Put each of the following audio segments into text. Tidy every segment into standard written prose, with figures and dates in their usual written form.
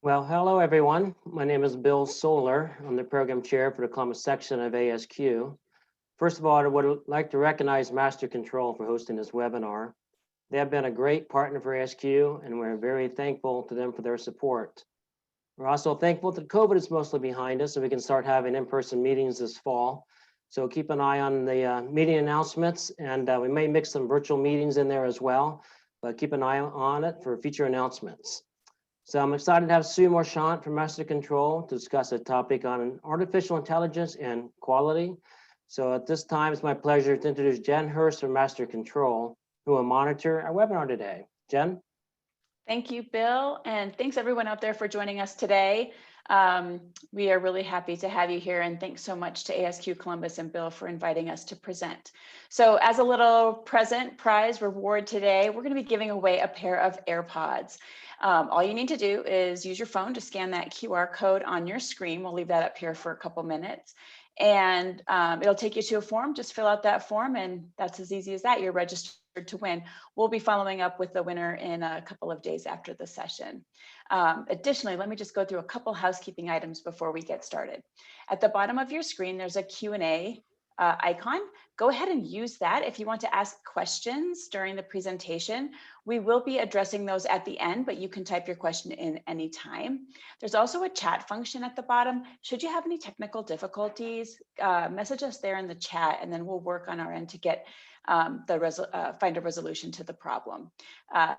Well, hello everyone. My name is Bill Solar. I'm the program chair for the Columbus section of ASQ. First of all, I would like to recognize Master Control for hosting this webinar. They have been a great partner for ASQ, and we're very thankful to them for their support. We're also thankful that COVID is mostly behind us, so we can start having in-person meetings this fall. So keep an eye on the meeting announcements, and we may mix some virtual meetings in there as well, but keep an eye on it for future announcements. So I'm excited to have Sue Marchant from Master Control to discuss a topic on artificial intelligence and quality. So at this time, it's my pleasure to introduce Jen Hurst from Master Control, who will monitor our webinar today. Jen? Thank you, Bill, and thanks everyone out there for joining us today. We are really happy to have you here, and thanks so much to ASQ Columbus and Bill for inviting us to present. So as a little present prize reward today, we're going to be giving away a pair of AirPods. All you need to do is use your phone to scan that QR code on your screen. We'll leave that up here for a couple minutes. And it'll take you to a form. Just fill out that form, and that's as easy as that. You're registered to win. We'll be following up with the winner in a couple of days after the session. Additionally, let me just go through a couple housekeeping items before we get started. At the bottom of your screen, there's a Q&A icon. Go ahead and use that if you want to ask questions during the presentation. We will be addressing those at the end, but you can type your question in anytime. There's also a chat function at the bottom. Should you have any technical difficulties, message us there in the chat, and then we'll work on our end to get find a resolution to the problem.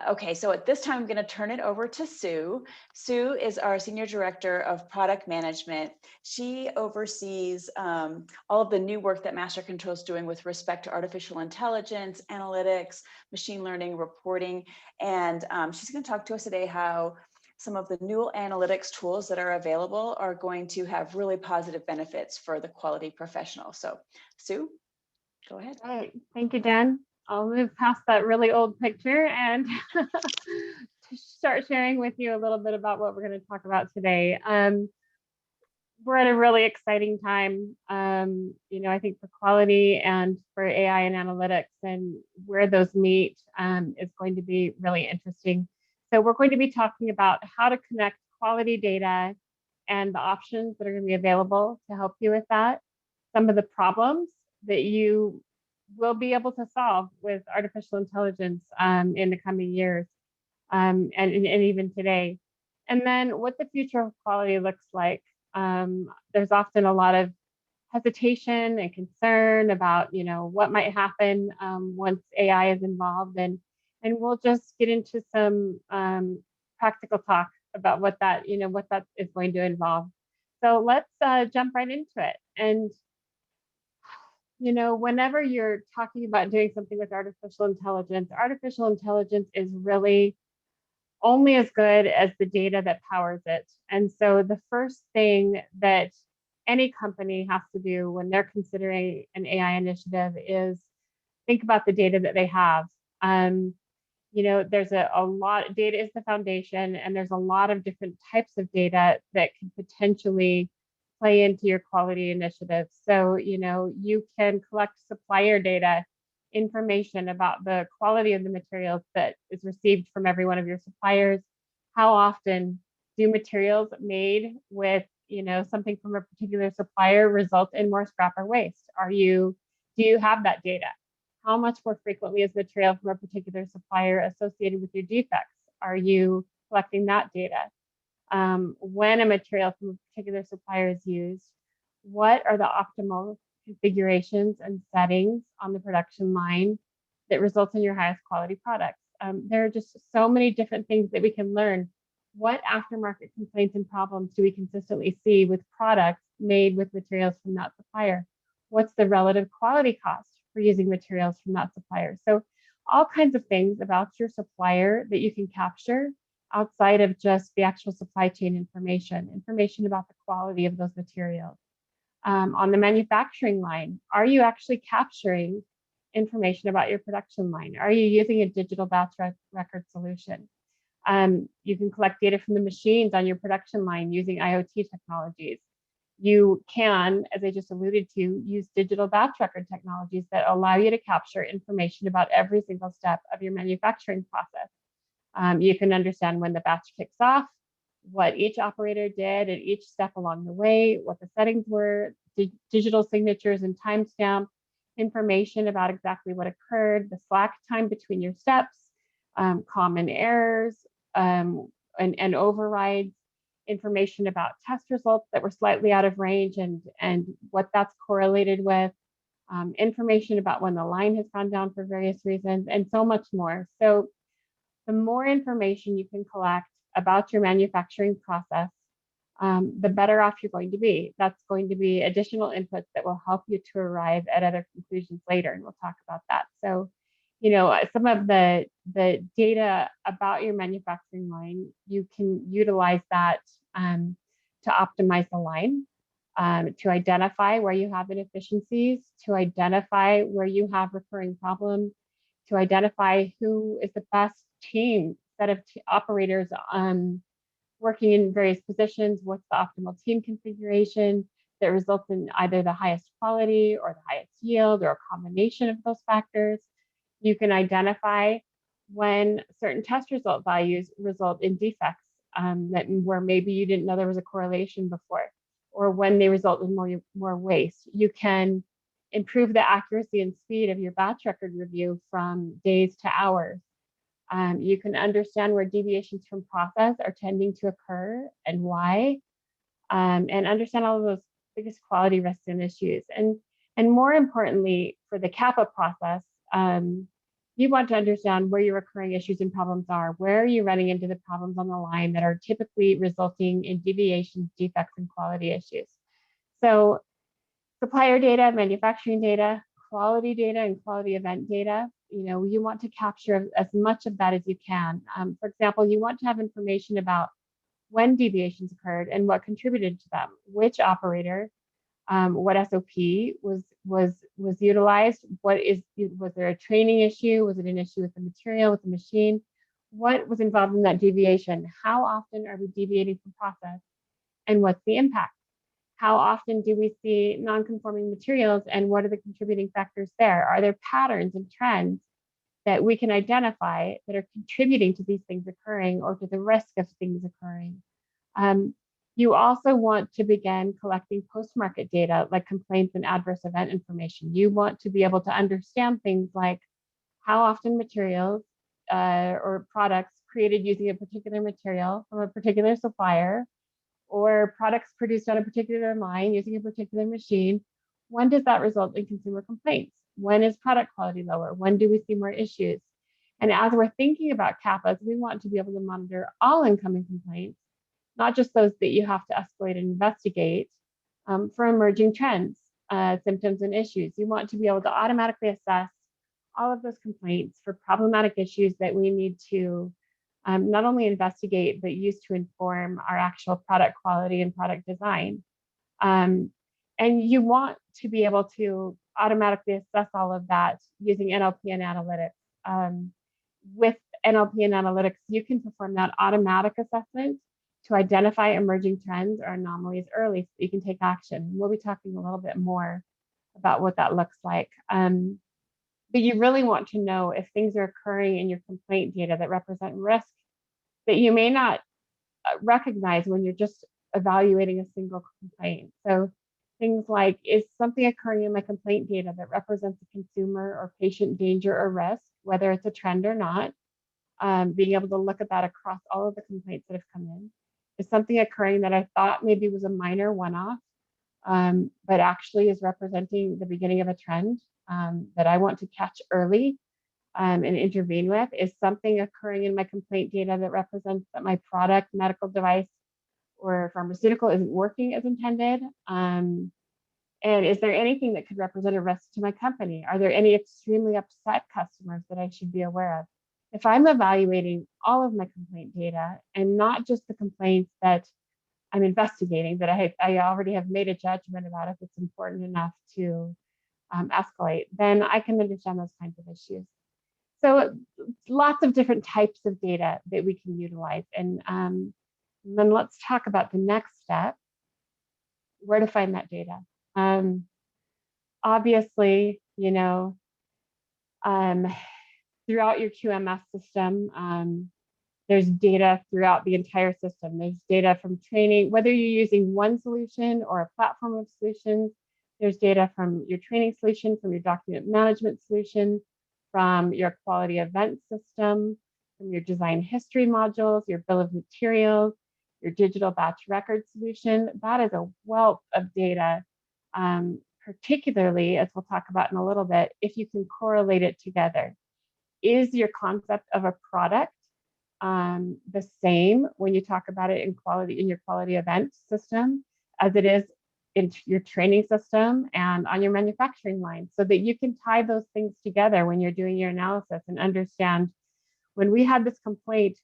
Okay, so at this time, I'm going to turn it over to Sue. Sue is our Senior Director of Product Management. She oversees all of the new work that Master Control is doing with respect to artificial intelligence, analytics, machine learning, reporting, and she's going to talk to us today how some of the new analytics tools that are available are going to have really positive benefits for the quality professional. So, Sue? Go ahead. All right, thank you, Jen. I'll move past that really old picture and to start sharing with you a little bit about what we're going to talk about today. We're at a really exciting time, I think for quality and for AI and analytics, and where those meet is going to be really interesting. So we're going to be talking about how to connect quality data and the options that are going to be available to help you with that, some of the problems that you will be able to solve with artificial intelligence in the coming years and even today. And then what the future of quality looks like. There's often a lot of hesitation and concern about, what might happen once AI is involved. And we'll just get into some practical talk about what that is going to involve. So let's jump right into it. And whenever you're talking about doing something with artificial intelligence is really only as good as the data that powers it. And so the first thing that any company has to do when they're considering an AI initiative is think about the data that they have. There's a lot, data is the foundation, and there's a lot of different types of data that can potentially play into your quality initiative. So, you can collect supplier data, information about the quality of the materials that is received from every one of your suppliers. How often do materials made with, something from a particular supplier result in more scrap or waste? Do you have that data? How much more frequently is material from a particular supplier associated with your defects? Are you collecting that data? When a material from a particular supplier is used, what are the optimal configurations and settings on the production line that result in your highest quality products? There are just so many different things that we can learn. What aftermarket complaints and problems do we consistently see with products made with materials from that supplier? What's the relative quality cost for using materials from that supplier? So all kinds of things about your supplier that you can capture outside of just the actual supply chain information about the quality of those materials. On the manufacturing line, are you actually capturing information about your production line? Are you using a digital batch record solution? You can collect data from the machines on your production line using IoT technologies. You can, as I just alluded to, use digital batch record technologies that allow you to capture information about every single step of your manufacturing process. You can understand when the batch kicks off, what each operator did at each step along the way, what the settings were, digital signatures and timestamp, information about exactly what occurred, the slack time between your steps, common errors, and overrides, information about test results that were slightly out of range and what that's correlated with, information about when the line has gone down for various reasons, and so much more. So the more information you can collect about your manufacturing process, the better off you're going to be. That's going to be additional inputs that will help you to arrive at other conclusions later, and we'll talk about that. So, some of the data about your manufacturing line, you can utilize that to optimize the line, to identify where you have inefficiencies, to identify where you have recurring problems, to identify who is the best set of operators working in various positions, what's the optimal team configuration that results in either the highest quality or the highest yield or a combination of those factors. You can identify when certain test result values result in defects where maybe you didn't know there was a correlation before, or when they result in more waste. You can improve the accuracy and speed of your batch record review from days to hours. You can understand where deviations from process are tending to occur and why, and understand all of those biggest quality risks and issues. And more importantly, for the CAPA process, you want to understand where your recurring issues and problems are. Where are you running into the problems on the line that are typically resulting in deviations, defects, and quality issues? So supplier data, manufacturing data, quality data, and quality event data, you want to capture as much of that as you can. For example, you want to have information about when deviations occurred and what contributed to them, which operator, what SOP was utilized, was there a training issue, was it an issue with the material, with the machine, what was involved in that deviation, how often are we deviating from process, and what's the impact? How often do we see non-conforming materials, and what are the contributing factors there? Are there patterns and trends that we can identify that are contributing to these things occurring or to the risk of things occurring? You also want to begin collecting post-market data like complaints and adverse event information. You want to be able to understand things like how often materials or products created using a particular material from a particular supplier, or products produced on a particular line using a particular machine, when does that result in consumer complaints? When is product quality lower? When do we see more issues? And as we're thinking about CAPAs, we want to be able to monitor all incoming complaints, not just those that you have to escalate and investigate, for emerging trends, symptoms, and issues. You want to be able to automatically assess all of those complaints for problematic issues that we need to not only investigate, but use to inform our actual product quality and product design. And you want to be able to automatically assess all of that using NLP and analytics. With NLP and analytics, you can perform that automatic assessment to identify emerging trends or anomalies early so you can take action. We'll be talking a little bit more about what that looks like. But you really want to know if things are occurring in your complaint data that represent risk that you may not recognize when you're just evaluating a single complaint. So things like, is something occurring in my complaint data that represents a consumer or patient danger or risk, whether it's a trend or not? Being able to look at that across all of the complaints that have come in. Is something occurring that I thought maybe was a minor one-off, but actually is representing the beginning of a trend that I want to catch early and intervene with? Is something occurring in my complaint data that represents that my product, medical device, or pharmaceutical isn't working as intended? And is there anything that could represent a risk to my company? Are there any extremely upset customers that I should be aware of? If I'm evaluating all of my complaint data and not just the complaints that I'm investigating, that I already have made a judgment about if it's important enough to escalate, then I can understand those kinds of issues. So lots of different types of data that we can utilize. And then let's talk about the next step, where to find that data. Obviously, throughout your QMS system, There's data throughout the entire system. There's data from training, whether you're using one solution or a platform of solutions. There's data from your training solution, from your document management solution, from your quality event system, from your design history modules, your bill of materials, your digital batch record solution. That is a wealth of data, particularly, as we'll talk about in a little bit, if you can correlate it together. Is your concept of a product the same when you talk about it in your quality event system as it is in your training system and on your manufacturing line, so that you can tie those things together when you're doing your analysis and understand, when we had this complaint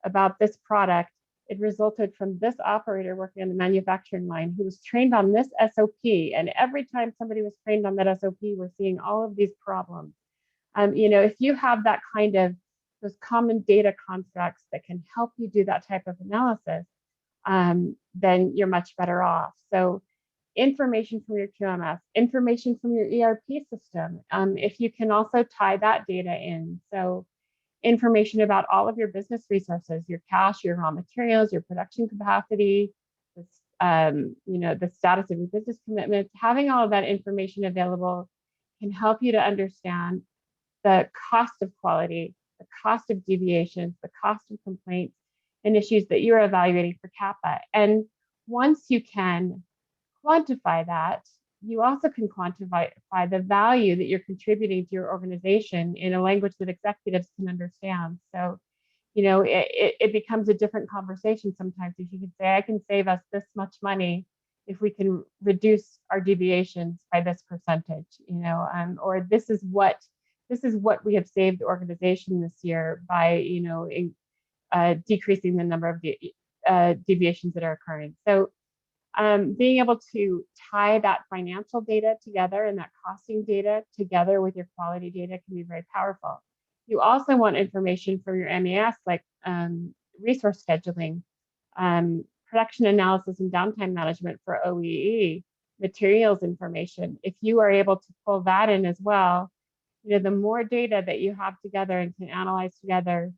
about this product, it resulted from this operator working on the manufacturing line who was trained on this SOP. And every time somebody was trained on that SOP, we're seeing all of these problems. If you have that kind of those common data constructs that can help you do that type of analysis, then you're much better off. So information from your QMS, information from your ERP system, if you can also tie that data in. So information about all of your business resources, your cash, your raw materials, your production capacity, the status of your business commitments, having all of that information available can help you to understand the cost of quality, the cost of deviations, the cost of complaints, and issues that you're evaluating for CAPA. And once you can quantify that, you also can quantify the value that you're contributing to your organization in a language that executives can understand. So, it becomes a different conversation sometimes. If you can say, I can save us this much money if we can reduce our deviations by this percentage, or this is what we have saved the organization this year by, decreasing the number of deviations that are occurring. So being able to tie that financial data together and that costing data together with your quality data can be very powerful. You also want information from your MES, like resource scheduling, production analysis and downtime management for OEE, materials information. If you are able to pull that in as well, the more data that you have together and can analyze together,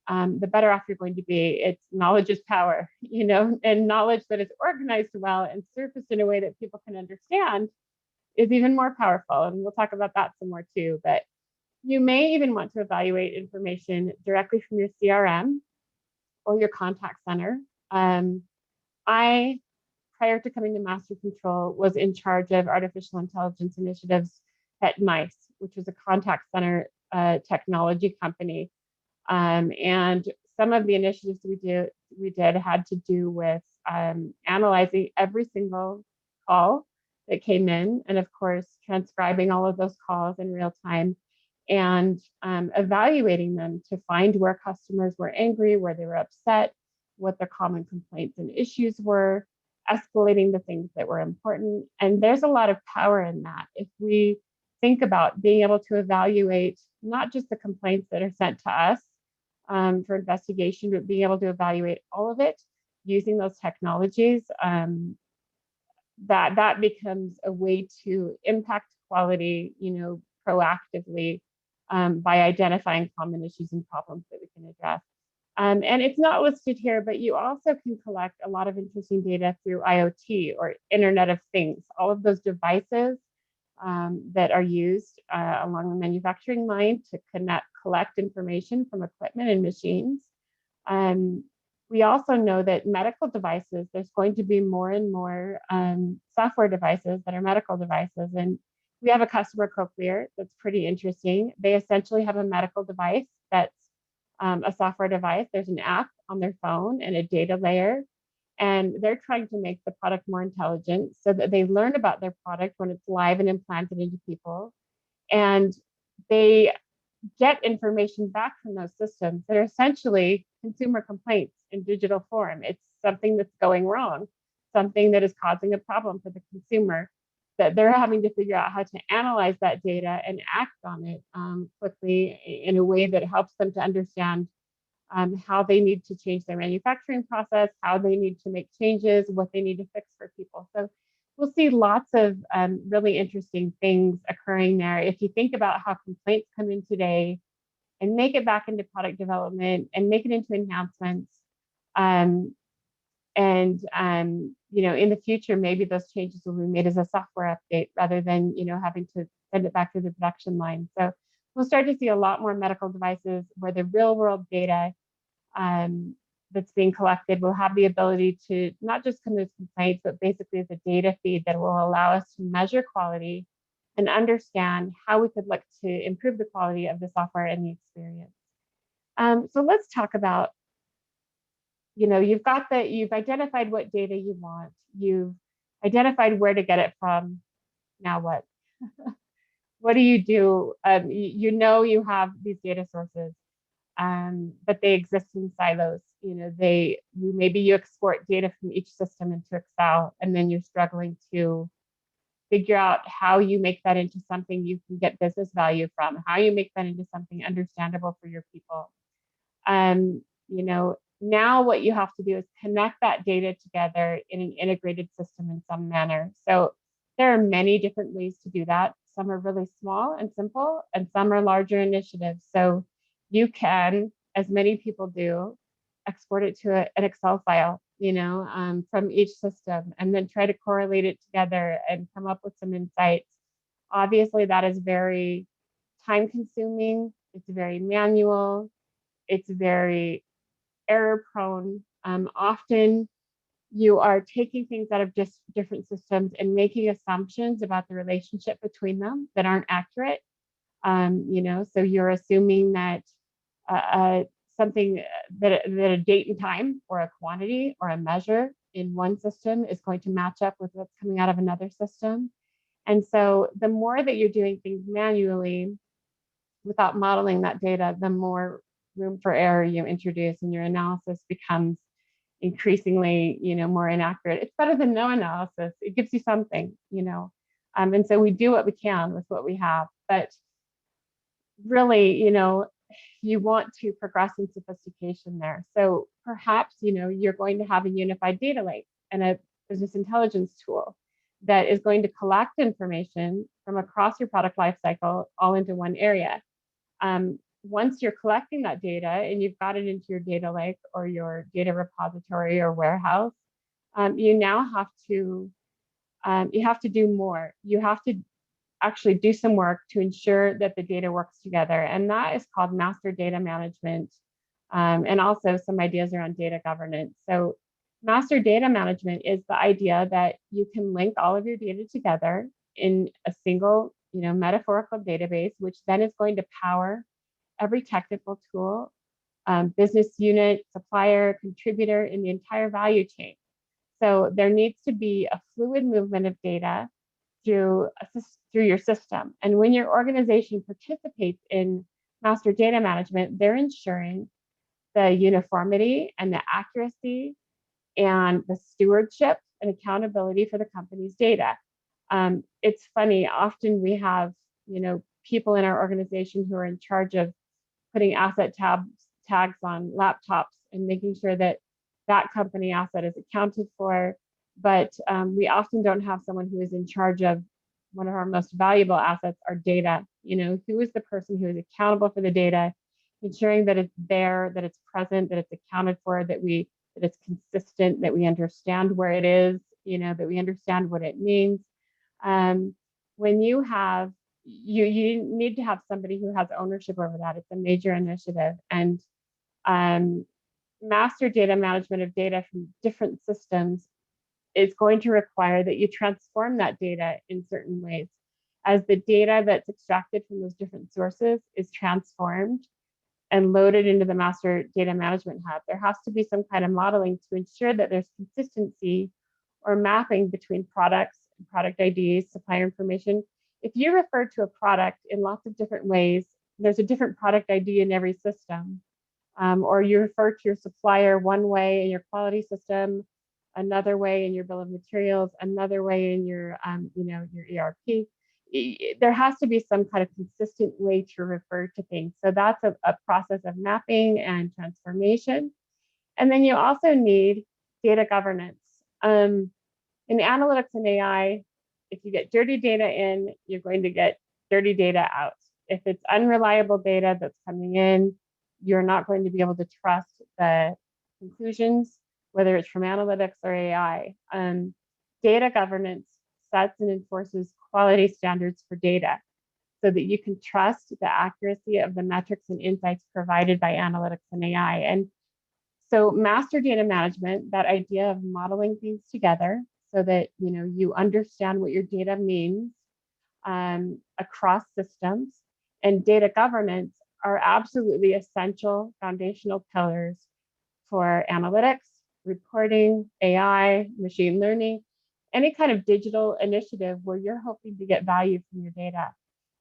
the better off you're going to be. It's knowledge is power, and knowledge that is organized well and surfaced in a way that people can understand is even more powerful. And we'll talk about that some more too. But you may even want to evaluate information directly from your CRM or your contact center. I, prior to coming to Master Control, was in charge of artificial intelligence initiatives at NICE, which was a contact center technology company. And some of the initiatives we did had to do with analyzing every single call that came in, and of course, transcribing all of those calls in real time and evaluating them to find where customers were angry, where they were upset, what their common complaints and issues were, escalating the things that were important. And there's a lot of power in that. If we think about being able to evaluate not just the complaints that are sent to us for investigation, but being able to evaluate all of it using those technologies, that becomes a way to impact quality, proactively by identifying common issues and problems that we can address. And it's not listed here, but you also can collect a lot of interesting data through IoT or Internet of Things, all of those devices that are used along the manufacturing line to collect information from equipment and machines. We also know that medical devices, there's going to be more and more software devices that are medical devices. And we have a customer, Cochlear, that's pretty interesting. They essentially have a medical device that's a software device. There's an app on their phone and a data layer. And they're trying to make the product more intelligent so that they learn about their product when it's live and implanted into people. And they get information back from those systems that are essentially consumer complaints in digital form. It's something that's going wrong, something that is causing a problem for the consumer, that they're having to figure out how to analyze that data and act on it quickly in a way that helps them to understand how they need to change their manufacturing process, how they need to make changes, what they need to fix for people. So we'll see lots of really interesting things occurring there. If you think about how complaints come in today and make it back into product development and make it into enhancements. In the future, maybe those changes will be made as a software update rather than, having to send it back to the production line. So we'll start to see a lot more medical devices where the real world data that's being collected will have the ability to not just come as complaints, but basically as a data feed that will allow us to measure quality and understand how we could look to improve the quality of the software and the experience. So let's talk about, you've identified what data you want, you've identified where to get it from. Now what? What do? You you have these data sources, but they exist in silos. Maybe you export data from each system into Excel, and then you're struggling to figure out how you make that into something you can get business value from, how you make that into something understandable for your people. Now what you have to do is connect that data together in an integrated system in some manner. So there are many different ways to do that. Some are really small and simple, and some are larger initiatives. So you can, as many people do, export it to an Excel file, from each system, and then try to correlate it together and come up with some insights. Obviously, that is very time consuming. It's very manual. It's very error prone. Often you are taking things out of just different systems and making assumptions about the relationship between them that aren't accurate. So you're assuming that something that a date and time or a quantity or a measure in one system is going to match up with what's coming out of another system. And so the more that you're doing things manually without modeling that data, the more room for error you introduce, and your analysis becomes increasingly, more inaccurate. It's better than no analysis. It gives you something, and so we do what we can with what we have. But really, you want to progress in sophistication there. So perhaps, you're going to have a unified data lake and a business intelligence tool that is going to collect information from across your product lifecycle all into one area. Once you're collecting that data and you've got it into your data lake or your data repository or warehouse, you now have to do more. You have to actually do some work to ensure that the data works together, and that is called master data management, and also some ideas around data governance. So master data management is the idea that you can link all of your data together in a single, metaphorical database, which then is going to power every technical tool, business unit, supplier, contributor in the entire value chain. So there needs to be a fluid movement of data through your system. And when your organization participates in master data management, they're ensuring the uniformity and the accuracy and the stewardship and accountability for the company's data. It's funny, often we have, people in our organization who are in charge of putting asset tags on laptops and making sure that that company asset is accounted for. But we often don't have someone who is in charge of one of our most valuable assets, our data. Who is the person who is accountable for the data, ensuring that it's there, that it's present, that it's accounted for, that it's consistent, that we understand where it is, that we understand what it means. When you have, you need to have somebody who has ownership over that. It's a major initiative. And master data management of data from different systems is going to require that you transform that data in certain ways. As the data that's extracted from those different sources is transformed and loaded into the master data management hub, there has to be some kind of modeling to ensure that there's consistency or mapping between products, product IDs, supplier information. If you refer to a product in lots of different ways, there's a different product ID in every system, or you refer to your supplier one way in your quality system, another way in your bill of materials, another way in your, your ERP. There has to be some kind of consistent way to refer to things. So that's a process of mapping and transformation. And then you also need data governance. In analytics and AI, if you get dirty data in, you're going to get dirty data out. If it's unreliable data that's coming in, you're not going to be able to trust the conclusions, whether it's from analytics or AI. Data governance sets and enforces quality standards for data so that you can trust the accuracy of the metrics and insights provided by analytics and AI. And so master data management, that idea of modeling things together so that you understand what your data means across systems, and data governance are absolutely essential foundational pillars for analytics, reporting, AI, machine learning, any kind of digital initiative where you're hoping to get value from your data.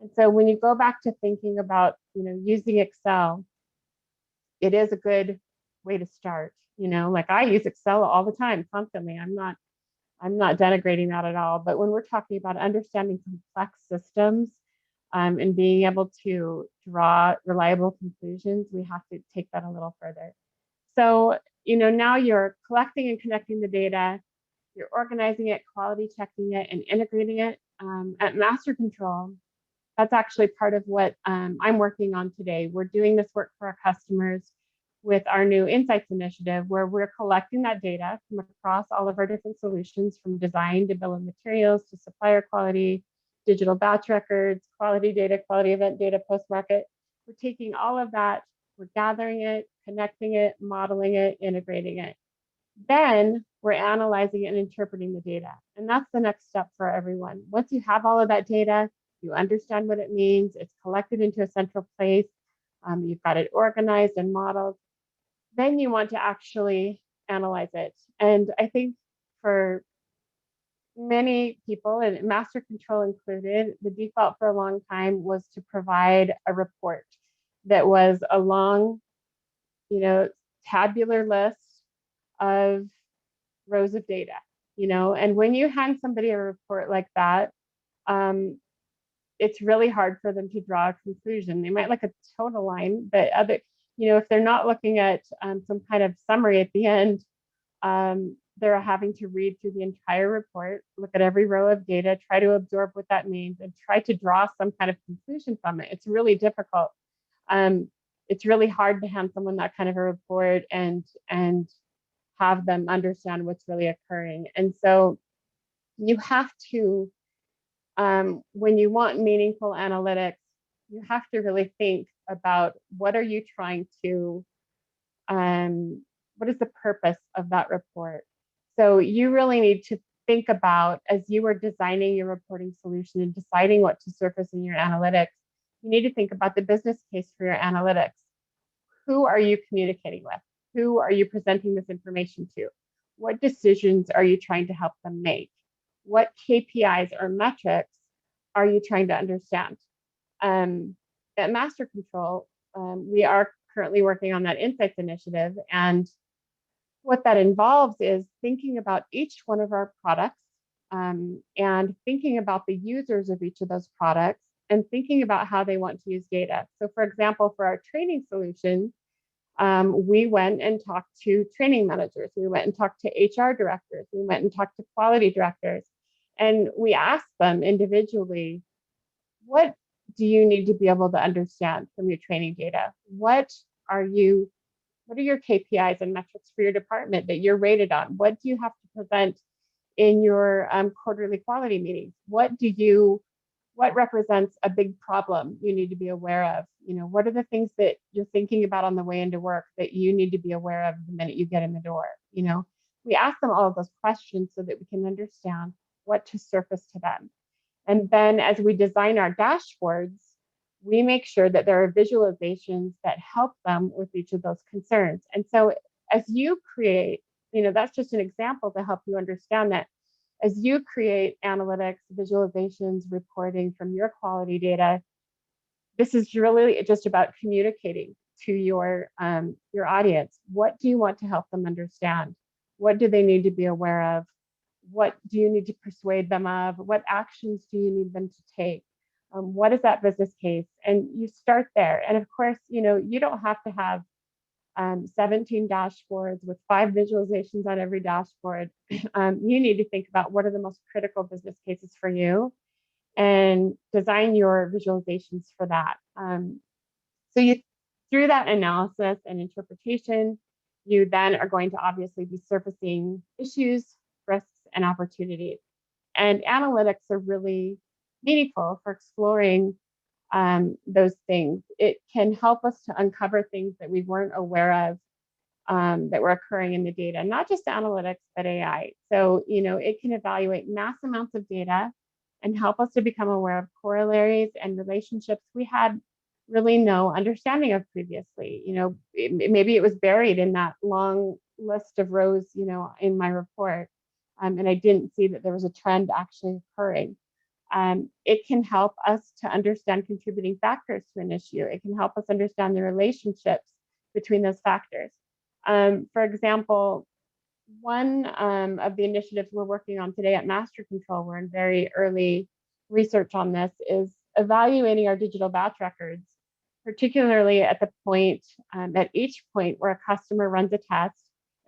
And so when you go back to thinking about using Excel, it is a good way to start. Like I use Excel all the time, constantly. I'm not denigrating that at all. But when we're talking about understanding complex systems and being able to draw reliable conclusions, we have to take that a little further. So, now you're collecting and connecting the data, you're organizing it, quality checking it, and integrating it. At Master Control, that's actually part of what I'm working on today. We're doing this work for our customers with our new Insights initiative, where we're collecting that data from across all of our different solutions, from design to bill of materials to supplier quality, digital batch records, quality data, quality event data, post-market. We're taking all of that, we're gathering it, connecting it, modeling it, integrating it. Then we're analyzing and interpreting the data. And that's the next step for everyone. Once you have all of that data, you understand what it means, it's collected into a central place, you've got it organized and modeled, then you want to actually analyze it. And I think for many people, and Master Control included, the default for a long time was to provide a report that was a long, tabular list of rows of data, and when you hand somebody a report like that, it's really hard for them to draw a conclusion. They might like a total line, but if they're not looking at some kind of summary at the end, they're having to read through the entire report, look at every row of data, try to absorb what that means, and try to draw some kind of conclusion from it. It's really difficult. It's really hard to hand someone that kind of a report and have them understand what's really occurring. And so you have to, when you want meaningful analytics, you have to really think about what are you trying to, what is the purpose of that report? So you really need to think about, as you are designing your reporting solution and deciding what to surface in your analytics, you need to think about the business case for your analytics. Who are you communicating with? Who are you presenting this information to? What decisions are you trying to help them make? What KPIs or metrics are you trying to understand? At Master Control, we are currently working on that Insights initiative. And what that involves is thinking about each one of our products and thinking about the users of each of those products and thinking about how they want to use data. So for example, for our training solution, we went and talked to training managers. We went and talked to HR directors. We went and talked to quality directors. And we asked them individually, what do you need to be able to understand from your training data? What are your KPIs and metrics for your department that you're rated on? What do you have to present in your quarterly quality meetings? What represents a big problem you need to be aware of? What are the things that you're thinking about on the way into work that you need to be aware of the minute you get in the door? We ask them all of those questions so that we can understand what to surface to them. And then as we design our dashboards, we make sure that there are visualizations that help them with each of those concerns. And so as you create, that's just an example to help you understand that as you create analytics, visualizations, reporting from your quality data, this is really just about communicating to your audience. What do you want to help them understand? What do they need to be aware of? What do you need to persuade them of? What actions do you need them to take? What is that business case? And you start there. And of course, you don't have to have 17 dashboards with 5 visualizations on every dashboard. You need to think about what are the most critical business cases for you and design your visualizations for that. So through that analysis and interpretation, you then are going to obviously be surfacing issues, risks, and opportunities. And analytics are really meaningful for exploring those things. It can help us to uncover things that we weren't aware of that were occurring in the data, not just analytics, but AI. So, it can evaluate mass amounts of data and help us to become aware of corollaries and relationships we had really no understanding of previously. Maybe it was buried in that long list of rows, in my report, and I didn't see that there was a trend actually occurring. It can help us to understand contributing factors to an issue. It can help us understand the relationships between those factors. For example, one of the initiatives we're working on today at Master Control, we're in very early research on this, is evaluating our digital batch records, particularly at at each point where a customer runs a test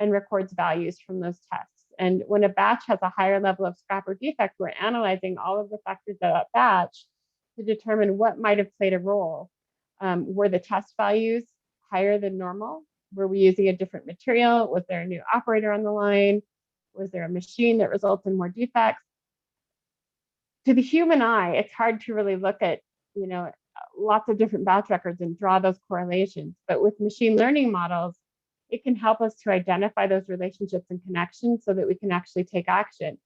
and records values from those tests. And when a batch has a higher level of scrap or defect, we're analyzing all of the factors of that batch to determine what might have played a role. Were the test values higher than normal? Were we using a different material? Was there a new operator on the line? Was there a machine that results in more defects? To the human eye, it's hard to really look at, lots of different batch records and draw those correlations. But with machine learning models, it can help us to identify those relationships and connections so that we can actually take action.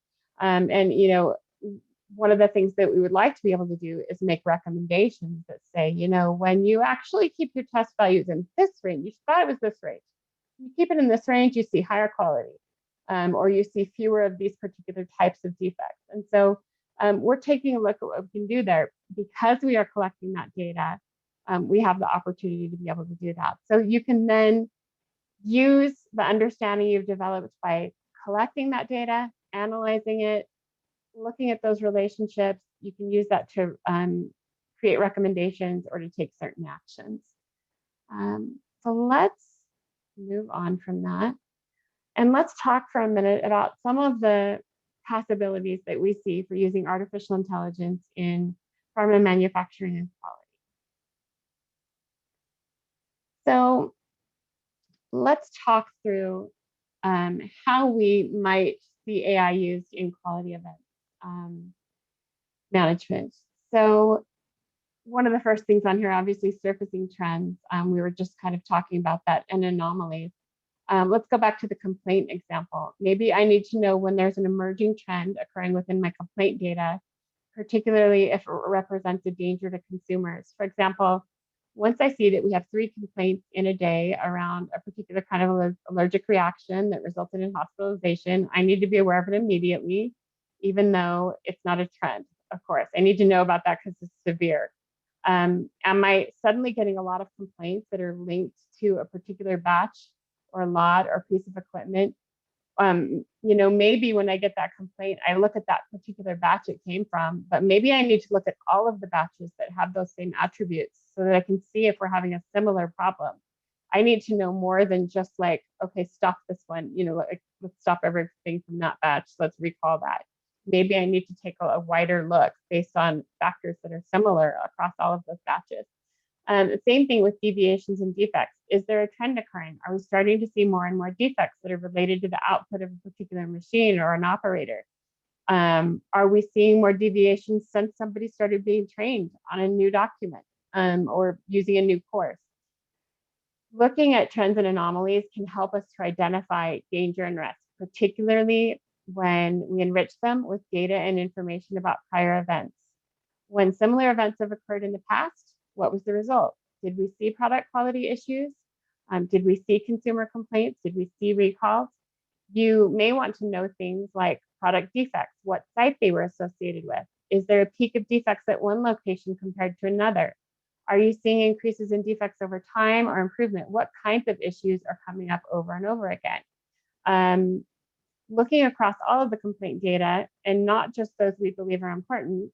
One of the things that we would like to be able to do is make recommendations that say, when you actually keep your test values in this range, you thought it was this range, you keep it in this range, you see higher quality, or you see fewer of these particular types of defects. And so we're taking a look at what we can do there. Because we are collecting that data, we have the opportunity to be able to do that. So you can then use the understanding you've developed by collecting that data, analyzing it, looking at those relationships. You can use that to create recommendations or to take certain actions. So let's move on from that. And let's talk for a minute about some of the possibilities that we see for using artificial intelligence in pharma manufacturing and quality. So let's talk through how we might see AI used in quality event management. So one of the first things on here, obviously surfacing trends. We were just kind of talking about that, and anomalies. Let's go back to the complaint example. Maybe I need to know when there's an emerging trend occurring within my complaint data, particularly if it represents a danger to consumers. For example, once I see that we have 3 complaints in a day around a particular kind of allergic reaction that resulted in hospitalization, I need to be aware of it immediately, even though it's not a trend, of course. I need to know about that because it's severe. Am I suddenly getting a lot of complaints that are linked to a particular batch or lot or piece of equipment? Maybe when I get that complaint, I look at that particular batch it came from, but maybe I need to look at all of the batches that have those same attributes so that I can see if we're having a similar problem. I need to know more than just like, okay, stop this one, let's stop everything from that batch. Let's recall that. Maybe I need to take a wider look based on factors that are similar across all of those batches. The same thing with deviations and defects. Is there a trend occurring? Are we starting to see more and more defects that are related to the output of a particular machine or an operator? Are we seeing more deviations since somebody started being trained on a new document or using a new course? Looking at trends and anomalies can help us to identify danger and risk, particularly when we enrich them with data and information about prior events. When similar events have occurred in the past, what was the result? Did we see product quality issues? Did we see consumer complaints? Did we see recalls? You may want to know things like product defects, what site they were associated with. Is there a peak of defects at one location compared to another? Are you seeing increases in defects over time or improvement? What kinds of issues are coming up over and over again? Looking across all of the complaint data and not just those we believe are important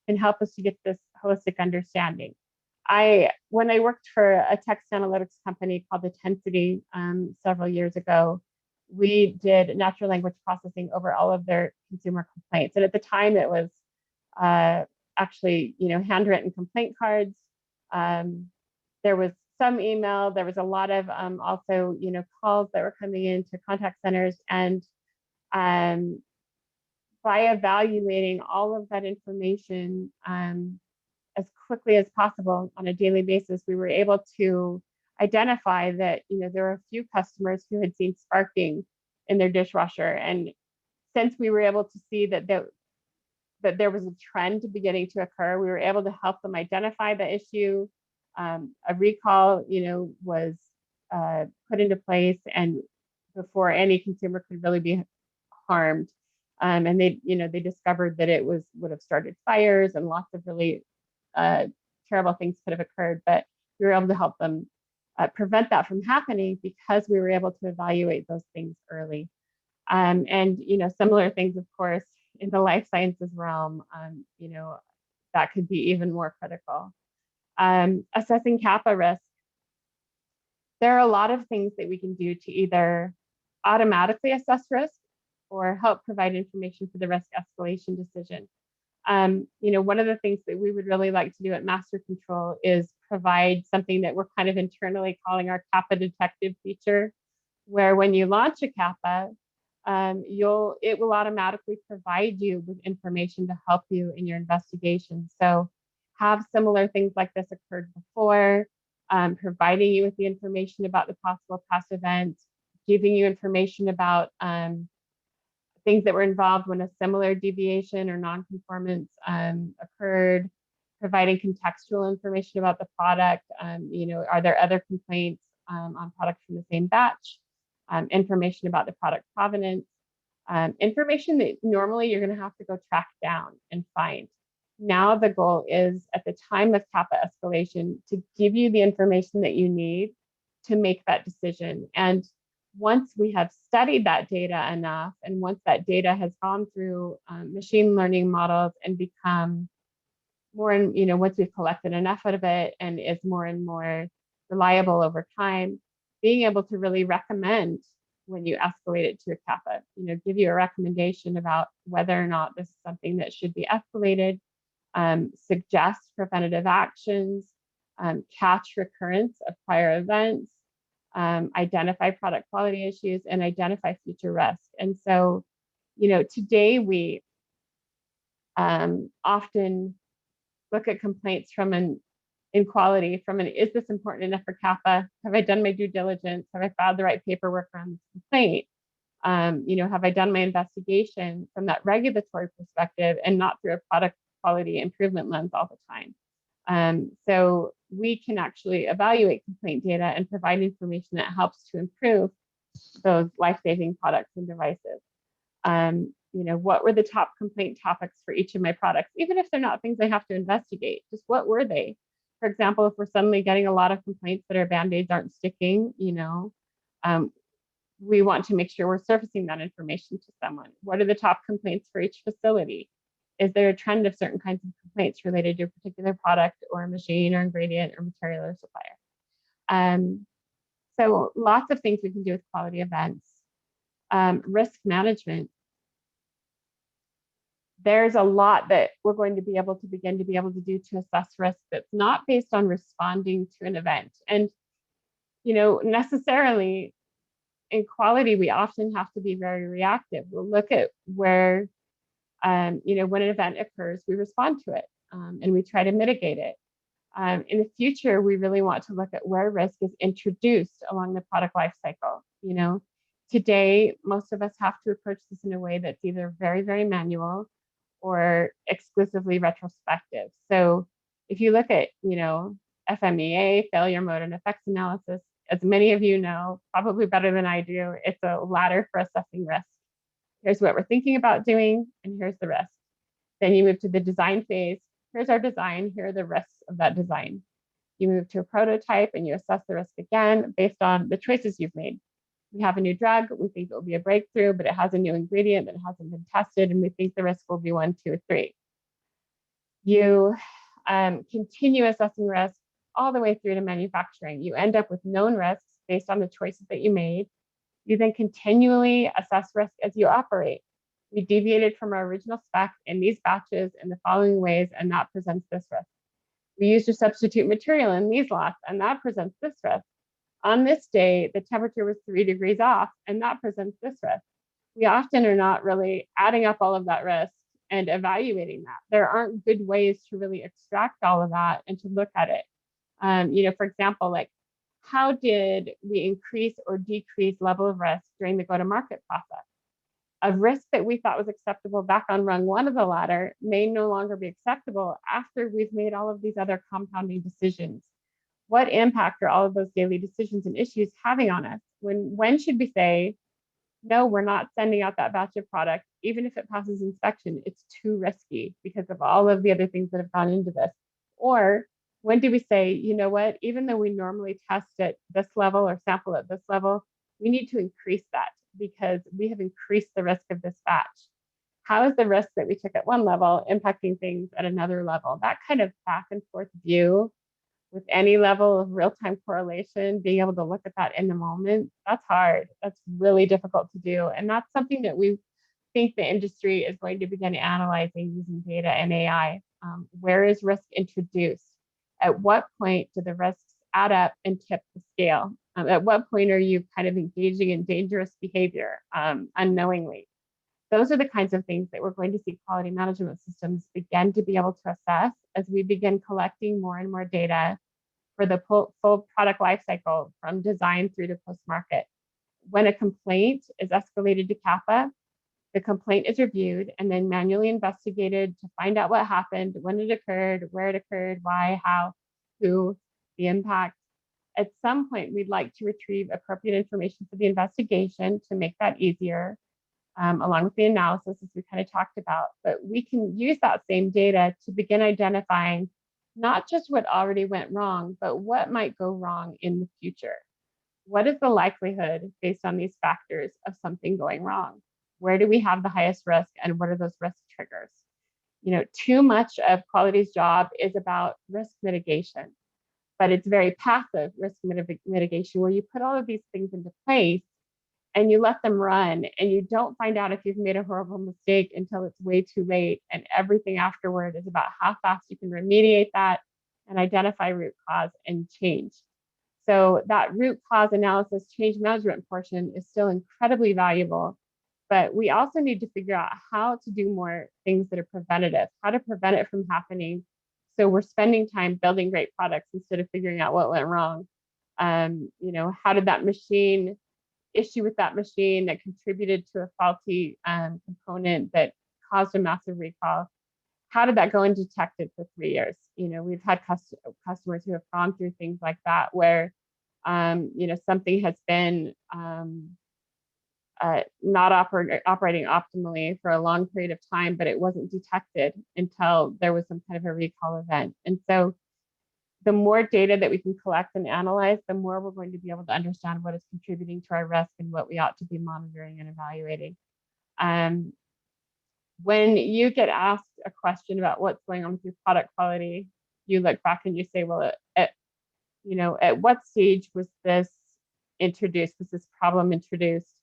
can help us to get this holistic understanding. When I worked for a text analytics company called Intensity several years ago, we did natural language processing over all of their consumer complaints. And at the time, it was actually, handwritten complaint cards. There was some email. There was a lot of also, calls that were coming into contact centers. And by evaluating all of that information as quickly as possible on a daily basis, we were able to identify that there were a few customers who had seen sparking in their dishwasher. And since we were able to see that there was a trend beginning to occur, we were able to help them identify the issue. A recall, was put into place, and before any consumer could really be harmed. And they discovered that it would have started fires, and lots of really terrible things could have occurred. But we were able to help them prevent that from happening because we were able to evaluate those things early. And similar things, of course, in the life sciences realm, that could be even more critical. Assessing CAPA risk. There are a lot of things that we can do to either automatically assess risk or help provide information for the risk escalation decision. One of the things that we would really like to do at Master Control is provide something that we're kind of internally calling our CAPA detective feature, where when you launch a CAPA, it will automatically provide you with information to help you in your investigation. So have similar things like this occurred before, providing you with the information about the possible past events, giving you information about things that were involved when a similar deviation or nonconformance occurred, providing contextual information about the product. Are there other complaints on products from the same batch? Information about the product provenance, information that normally you're going to have to go track down and find. Now the goal is, at the time of CAPA escalation, to give you the information that you need to make that decision. And once we have studied that data enough, and once that data has gone through machine learning models and become more, and once we've collected enough of it and is more and more reliable over time, being able to really recommend when you escalate it to a CAPA, give you a recommendation about whether or not this is something that should be escalated, suggest preventative actions, catch recurrence of prior events, identify product quality issues, and identify future risk. And so, today we often look at complaints from is this important enough for CAPA? Have I done my due diligence? Have I filed the right paperwork around this complaint? Have I done my investigation from that regulatory perspective and not through a product quality improvement lens all the time? So we can actually evaluate complaint data and provide information that helps to improve those life-saving products and devices. What were the top complaint topics for each of my products? Even if they're not things I have to investigate, just what were they? For example, if we're suddenly getting a lot of complaints that our Band-Aids aren't sticking, we want to make sure we're surfacing that information to someone. What are the top complaints for each facility? Is there a trend of certain kinds of complaints related to a particular product or machine or ingredient or material or supplier? So lots of things we can do with quality events. Risk management. There's a lot that we're going to be able to begin to do to assess risk that's not based on responding to an event. And, necessarily in quality, we often have to be very reactive. We'll look at where, when an event occurs, we respond to it and we try to mitigate it. In the future, we really want to look at where risk is introduced along the product life cycle. Today, most of us have to approach this in a way that's either very, very manual or exclusively retrospective. So if you look at, FMEA, failure mode and effects analysis, as many of you know, probably better than I do, it's a ladder for assessing risk. Here's what we're thinking about doing, and here's the risk. Then you move to the design phase. Here's our design. Here are the risks of that design. You move to a prototype and you assess the risk again based on the choices you've made. We have a new drug, we think it will be a breakthrough, but it has a new ingredient that hasn't been tested, and we think the risk will be 1, 2, or 3. You continue assessing risk all the way through to manufacturing. You end up with known risks based on the choices that you made. You then continually assess risk as you operate. We deviated from our original spec in these batches in the following ways, and that presents this risk. We used a substitute material in these lots, and that presents this risk. On this day, the temperature was 3 degrees off, and that presents this risk. We often are not really adding up all of that risk and evaluating that. There aren't good ways to really extract all of that and to look at it. For example, like, how did we increase or decrease level of risk during the go-to-market process? A risk that we thought was acceptable back on rung 1 of the ladder may no longer be acceptable after we've made all of these other compounding decisions. What impact are all of those daily decisions and issues having on us? When should we say, no, we're not sending out that batch of product, even if it passes inspection, it's too risky because of all of the other things that have gone into this? Or when do we say, you know what, even though we normally test at this level or sample at this level, we need to increase that because we have increased the risk of this batch. How is the risk that we took at one level impacting things at another level? That kind of back and forth view with any level of real-time correlation, being able to look at that in the moment, that's hard. That's really difficult to do. And that's something that we think the industry is going to begin analyzing using data and AI. Where is risk introduced? At what point do the risks add up and tip the scale? At what point are you kind of engaging in dangerous behavior unknowingly? Those are the kinds of things that we're going to see quality management systems begin to be able to assess as we begin collecting more and more data for the full product lifecycle from design through to post-market. When a complaint is escalated to CAPA, the complaint is reviewed and then manually investigated to find out what happened, when it occurred, where it occurred, why, how, who, the impact. At some point, we'd like to retrieve appropriate information for the investigation to make that easier, along with the analysis, as we kind of talked about. But we can use that same data to begin identifying not just what already went wrong, but what might go wrong in the future. What is the likelihood based on these factors of something going wrong? Where do we have the highest risk and what are those risk triggers? Too much of quality's job is about risk mitigation, but it's very passive risk mitigation where you put all of these things into place and you let them run and you don't find out if you've made a horrible mistake until it's way too late. And everything afterward is about how fast you can remediate that and identify root cause and change. So that root cause analysis change management portion is still incredibly valuable, but we also need to figure out how to do more things that are preventative, how to prevent it from happening. So we're spending time building great products instead of figuring out what went wrong. How did that issue with that machine that contributed to a faulty component that caused a massive recall? How did that go undetected for 3 years? We've had customers who have gone through things like that where, something has been not operating optimally for a long period of time, but it wasn't detected until there was some kind of a recall event. And so the more data that we can collect and analyze, the more we're going to be able to understand what is contributing to our risk and what we ought to be monitoring and evaluating. When you get asked a question about what's going on with your product quality, you look back and you say, well, at what stage was this introduced? Was this problem introduced?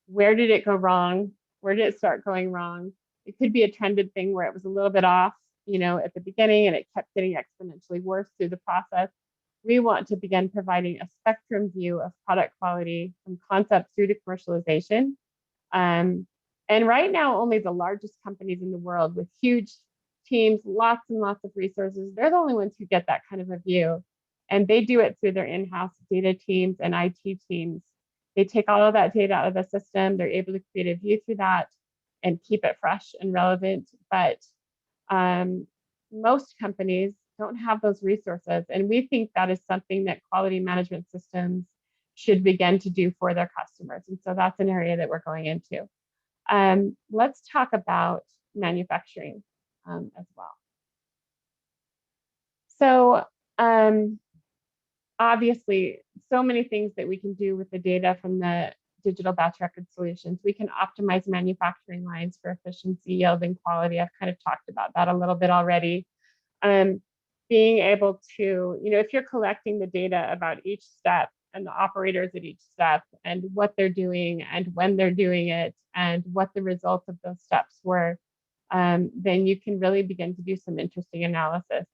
Where did it go wrong? Where did it start going wrong? It could be a trended thing where it was a little bit off, at the beginning and it kept getting exponentially worse through the process. We want to begin providing a spectrum view of product quality from concept through to commercialization. And right now, only the largest companies in the world with huge teams, lots and lots of resources, they're the only ones who get that kind of a view. And they do it through their in-house data teams and IT teams. They take all of that data out of the system. They're able to create a view through that and keep it fresh and relevant. But most companies don't have those resources. And we think that is something that quality management systems should begin to do for their customers. And so that's an area that we're going into. Let's talk about manufacturing as well. So obviously, so many things that we can do with the data from the digital batch record solutions. We can optimize manufacturing lines for efficiency, yield, and quality. I've kind of talked about that a little bit already. Being able to, if you're collecting the data about each step and the operators at each step and what they're doing and when they're doing it and what the results of those steps were, then you can really begin to do some interesting analysis.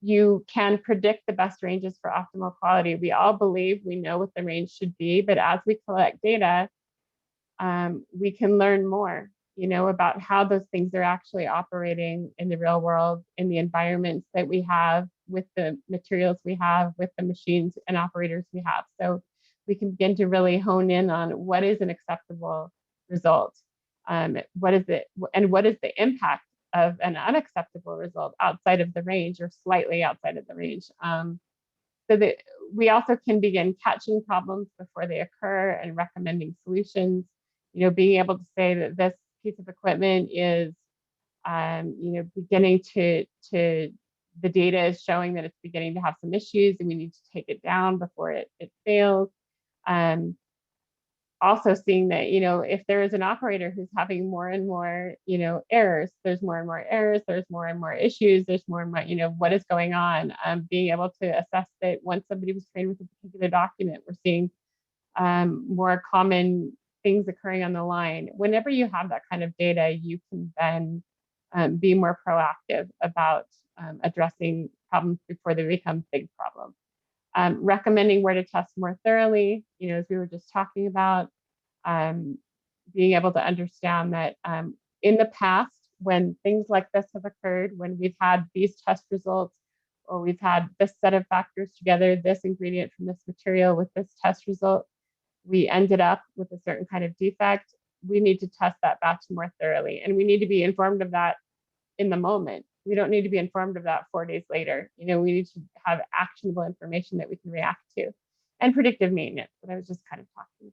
You can predict the best ranges for optimal quality. We all believe we know what the range should be, but as we collect data, we can learn more, about how those things are actually operating in the real world, in the environments that we have, with the materials we have, with the machines and operators we have. So we can begin to really hone in on what is an acceptable result. What is it, and what is the impact of an unacceptable result outside of the range or slightly outside of the range. So that we also can begin catching problems before they occur and recommending solutions. Being able to say that this piece of equipment is, beginning to the data is showing that it's beginning to have some issues and we need to take it down before it fails. Also seeing that, if there is an operator who's having more and more, errors, there's more and more errors, there's more and more issues, there's more and more, what is going on. Being able to assess that once somebody was trained with a particular document, we're seeing more common things occurring on the line. Whenever you have that kind of data, you can then be more proactive about addressing problems before they become big problems. Recommending where to test more thoroughly, as we were just talking about, being able to understand that in the past, when things like this have occurred, when we've had these test results, or we've had this set of factors together, this ingredient from this material with this test result, we ended up with a certain kind of defect, we need to test that batch more thoroughly. And we need to be informed of that in the moment. We don't need to be informed of that 4 days later. We need to have actionable information that we can react to, and predictive maintenance that I was just kind of talking about.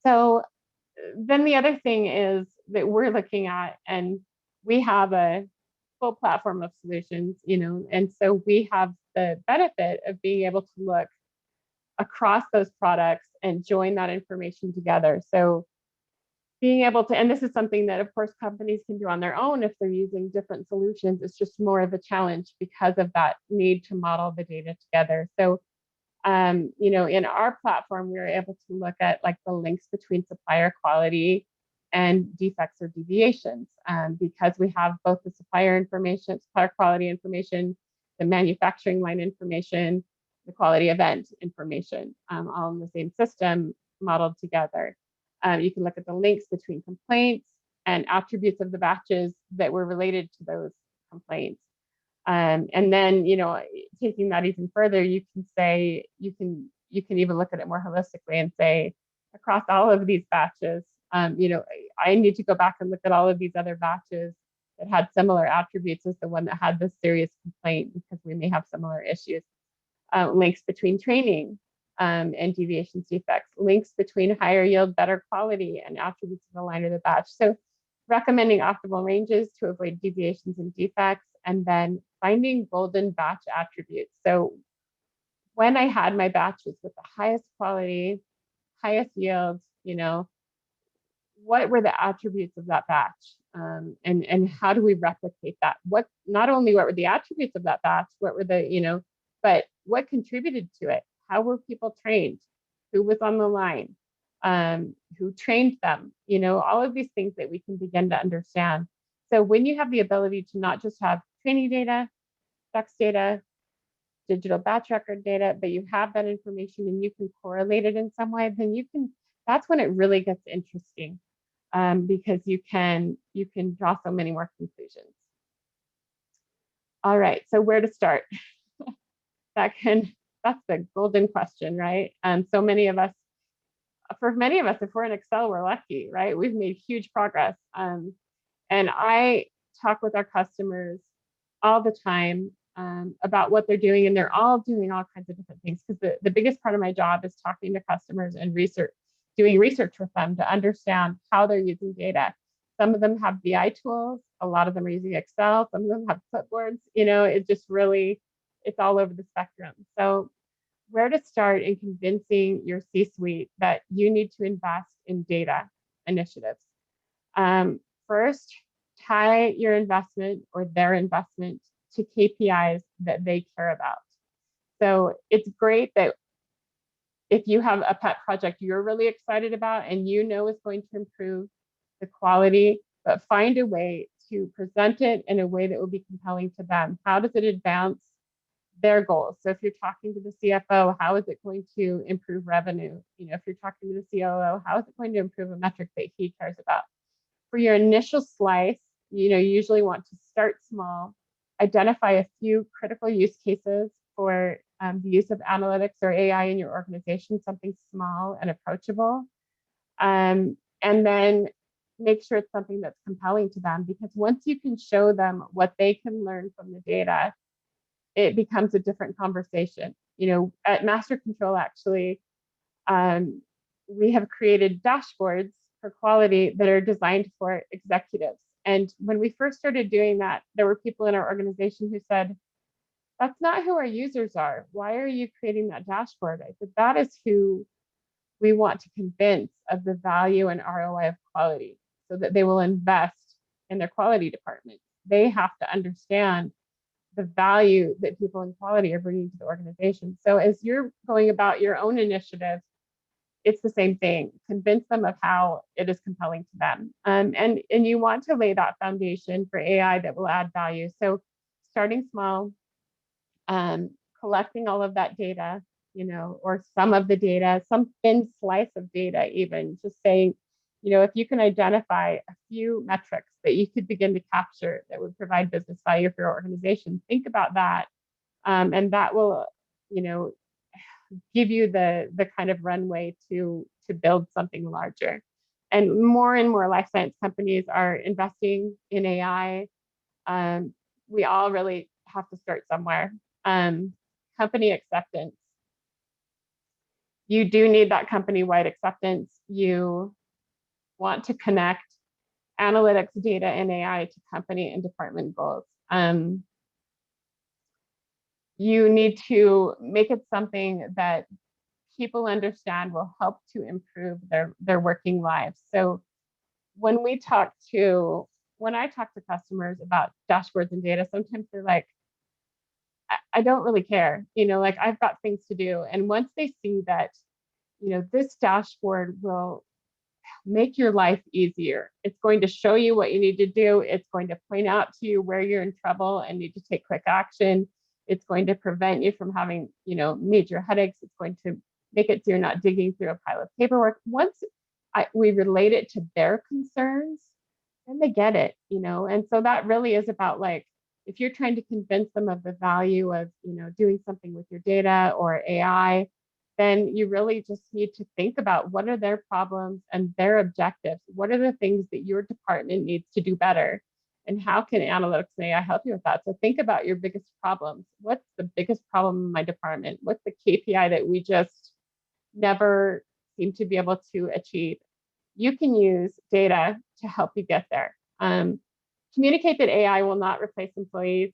So then the other thing is that we're looking at, and we have a full platform of solutions, and so we have the benefit of being able to look across those products and join that information together. So being able to, and this is something that of course companies can do on their own if they're using different solutions, it's just more of a challenge because of that need to model the data together. So, in our platform, we were able to look at like the links between supplier quality and defects or deviations, because we have both the supplier quality information, the manufacturing line information, the quality event information, all in the same system modeled together. You can look at the links between complaints and attributes of the batches that were related to those complaints. And then, taking that even further, you can say, you can even look at it more holistically and say, across all of these batches, I need to go back and look at all of these other batches that had similar attributes as the one that had this serious complaint, because we may have similar issues. Links between training and deviations, defects, links between higher yield, better quality, and attributes of the line or the batch. So recommending optimal ranges to avoid deviations and defects, and then finding golden batch attributes. So when I had my batches with the highest quality, highest yields, what were the attributes of that batch? And how do we replicate that? Not only what were the attributes of that batch, what were the, but what contributed to it? How were people trained? Who was on the line? Who trained them? All of these things that we can begin to understand. So when you have the ability to not just have training data, specs data, digital batch record data, but you have that information and you can correlate it in some way, then that's when it really gets interesting, because you can draw so many more conclusions. All right, so where to start? That's the golden question, right? And for many of us, if we're in Excel, we're lucky, right? We've made huge progress. And I talk with our customers all the time about what they're doing, and they're all doing all kinds of different things, because the biggest part of my job is talking to customers and doing research with them to understand how they're using data. Some of them have BI tools, a lot of them are using Excel, some of them have clipboards, it's just really, it's all over the spectrum. So where to start in convincing your C-suite that you need to invest in data initiatives? First, tie your investment or their investment to KPIs that they care about. So it's great that if you have a pet project you're really excited about and you know is going to improve the quality, but find a way to present it in a way that will be compelling to them. How does it advance their goals? So if you're talking to the CFO, how is it going to improve revenue? If you're talking to the COO, how is it going to improve a metric that he cares about? For your initial slice, you usually want to start small, identify a few critical use cases for the use of analytics or AI in your organization, something small and approachable. And then make sure it's something that's compelling to them, because once you can show them what they can learn from the data, it becomes a different conversation. At Master Control, actually, we have created dashboards for quality that are designed for executives. And when we first started doing that, there were people in our organization who said, that's not who our users are. Why are you creating that dashboard? I said, that is who we want to convince of the value and ROI of quality, so that they will invest in their quality department. They have to understand the value that people in quality are bringing to the organization. So as you're going about your own initiative, it's the same thing. Convince them of how it is compelling to them. And you want to lay that foundation for AI that will add value. So starting small, collecting all of that data, or some of the data, some thin slice of data, even just saying, if you can identify a few metrics that you could begin to capture that would provide business value for your organization, think about that. And that will, give you the kind of runway to build something larger. And more life science companies are investing in AI. We all really have to start somewhere. Company acceptance. You do need that company-wide acceptance. You want to connect analytics, data, and AI to company and department goals. You need to make it something that people understand will help to improve their working lives. So when I talk to customers about dashboards and data, sometimes they're like, I don't really care, like I've got things to do. And once they see that, this dashboard will make your life easier. It's going to show you what you need to do. It's going to point out to you where you're in trouble and need to take quick action. It's going to prevent you from having, major headaches. It's going to make it so you're not digging through a pile of paperwork. Once we relate it to their concerns, then they get it, and so that really is about, like, if you're trying to convince them of the value of, doing something with your data or AI, then you really just need to think about what are their problems and their objectives. What are the things that your department needs to do better? And how can analytics and AI help you with that? So think about your biggest problems. What's the biggest problem in my department? What's the KPI that we just never seem to be able to achieve? You can use data to help you get there. Communicate that AI will not replace employees.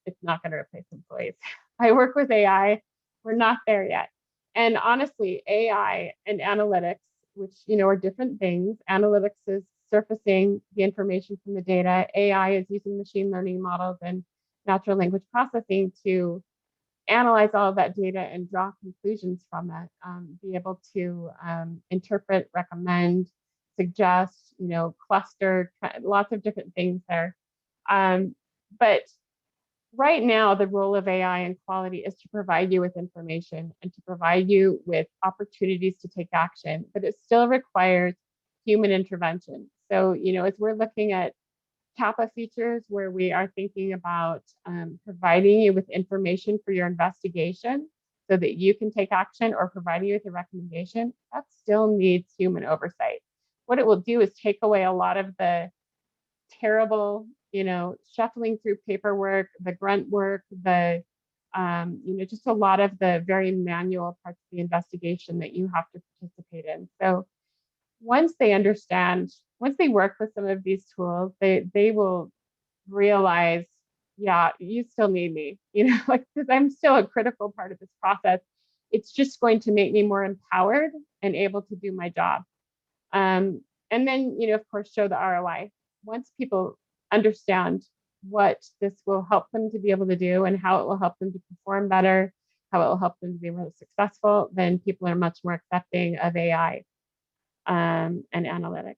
It's not going to replace employees. I work with AI. We're not there yet. And honestly, AI and analytics, which, are different things. Analytics is surfacing the information from the data. AI is using machine learning models and natural language processing to analyze all of that data and draw conclusions from it, be able to interpret, recommend, suggest, cluster, lots of different things there. But right now, the role of AI in quality is to provide you with information and to provide you with opportunities to take action, but it still requires human intervention. So, as we're looking at CAPA features where we are thinking about providing you with information for your investigation so that you can take action, or providing you with a recommendation, that still needs human oversight. What it will do is take away a lot of the terrible, shuffling through paperwork, the grunt work, just a lot of the very manual parts of the investigation that you have to participate in. So once they understand, once they work with some of these tools, they will realize, yeah, you still need me, because I'm still a critical part of this process. It's just going to make me more empowered and able to do my job. And then, of course, show the ROI. Once people understand what this will help them to be able to do and how it will help them to perform better, how it will help them to be more successful, then people are much more accepting of AI and analytics.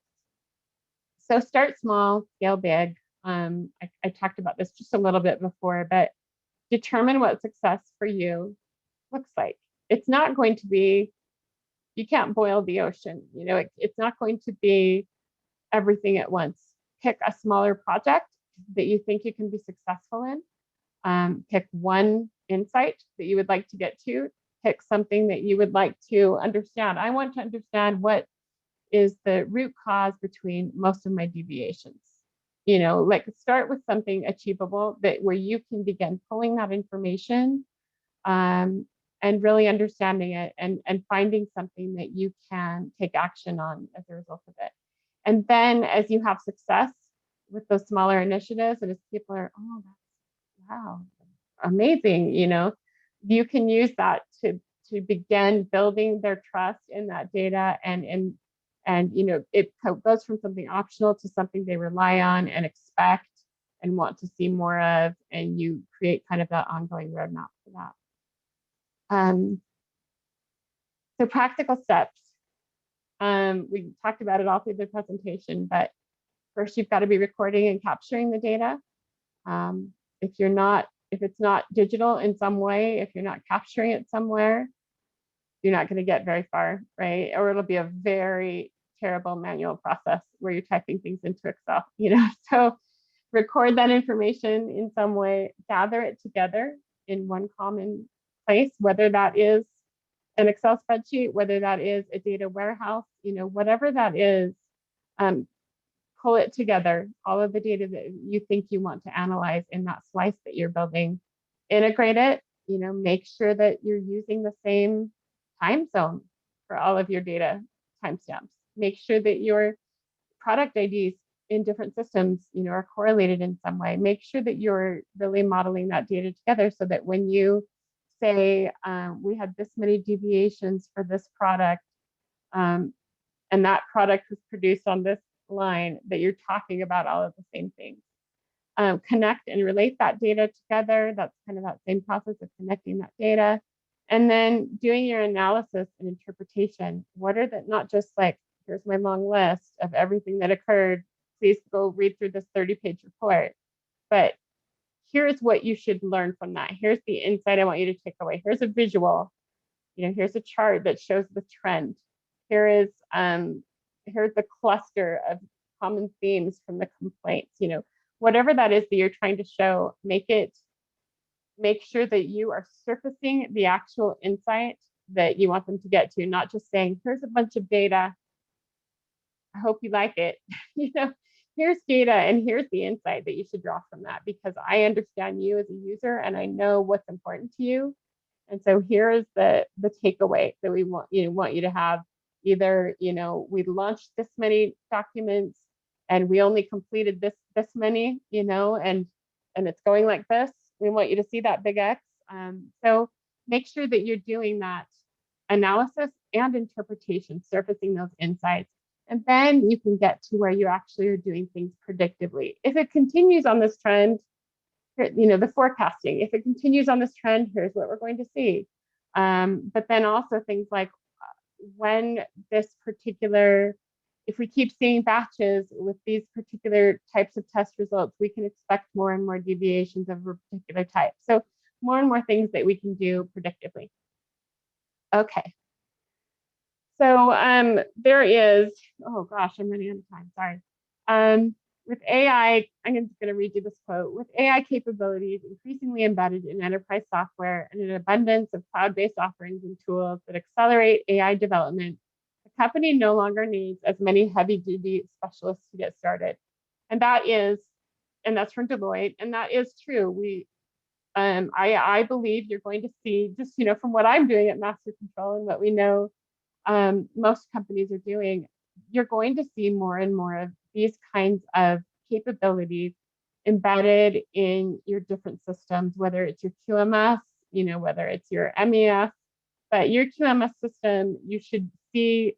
So start small, scale big. I talked about this just a little bit before, but determine what success for you looks like. It's not going to be, you can't boil the ocean. It's not going to be everything at once. Pick a smaller project that you think you can be successful in. Pick one insight that you would like to get to. Pick something that you would like to understand. I want to understand what is the root cause between most of my deviations. Like start with something achievable where you can begin pulling that information and really understanding it and finding something that you can take action on as a result of it. And then as you have success with those smaller initiatives, and as people are, oh, wow, amazing, you can use that to begin building their trust in that data and it goes from something optional to something they rely on and expect and want to see more of, and you create kind of that ongoing roadmap for that. So practical steps. We talked about it all through the presentation, but first you've got to be recording and capturing the data. If it's not digital in some way, if you're not capturing it somewhere, you're not going to get very far, right? Or it'll be a very terrible manual process where you're typing things into Excel, So record that information in some way, gather it together in one common place, whether that is an Excel spreadsheet, whether that is a data warehouse, whatever that is, pull it together, all of the data that you think you want to analyze in that slice that you're building, integrate it, make sure that you're using the same time zone for all of your data timestamps. Make sure that your product IDs in different systems, are correlated in some way. Make sure that you're really modeling that data together so that when you say, we had this many deviations for this product, and that product was produced on this line, that you're talking about all of the same things. Connect and relate that data together. That's kind of that same process of connecting that data. And then doing your analysis and interpretation. What are the, not just like, here's my long list of everything that occurred. Please go read through this 30-page report. But here's what you should learn from that. Here's the insight I want you to take away. Here's a visual. Here's a chart that shows the trend. Here's the cluster of common themes from the complaints. Whatever that is that you're trying to show, make sure that you are surfacing the actual insight that you want them to get to, not just saying, here's a bunch of data. I hope you like it. Here's data and here's the insight that you should draw from that, because I understand you as a user and I know what's important to you. And so here is the takeaway that we want you to have. Either, we launched this many documents and we only completed this many, and it's going like this. We want you to see that big X. So make sure that you're doing that analysis and interpretation, surfacing those insights. And then you can get to where you actually are doing things predictively. If it continues on this trend, the forecasting, if it continues on this trend, here's what we're going to see. But then also things like when if we keep seeing batches with these particular types of test results, we can expect more and more deviations of a particular type. So more and more things that we can do predictively. Okay. So there is, oh gosh, I'm running out of time, sorry. With AI, I'm just going to read you this quote. With AI capabilities increasingly embedded in enterprise software and an abundance of cloud-based offerings and tools that accelerate AI development, the company no longer needs as many heavy-duty specialists to get started. And that's from Deloitte, and that is true. I believe you're going to see, just from what I'm doing at Master Control and what we know most companies are doing, you're going to see more and more of these kinds of capabilities embedded in your different systems, whether it's your QMS, whether it's your MES, but your QMS system, you should see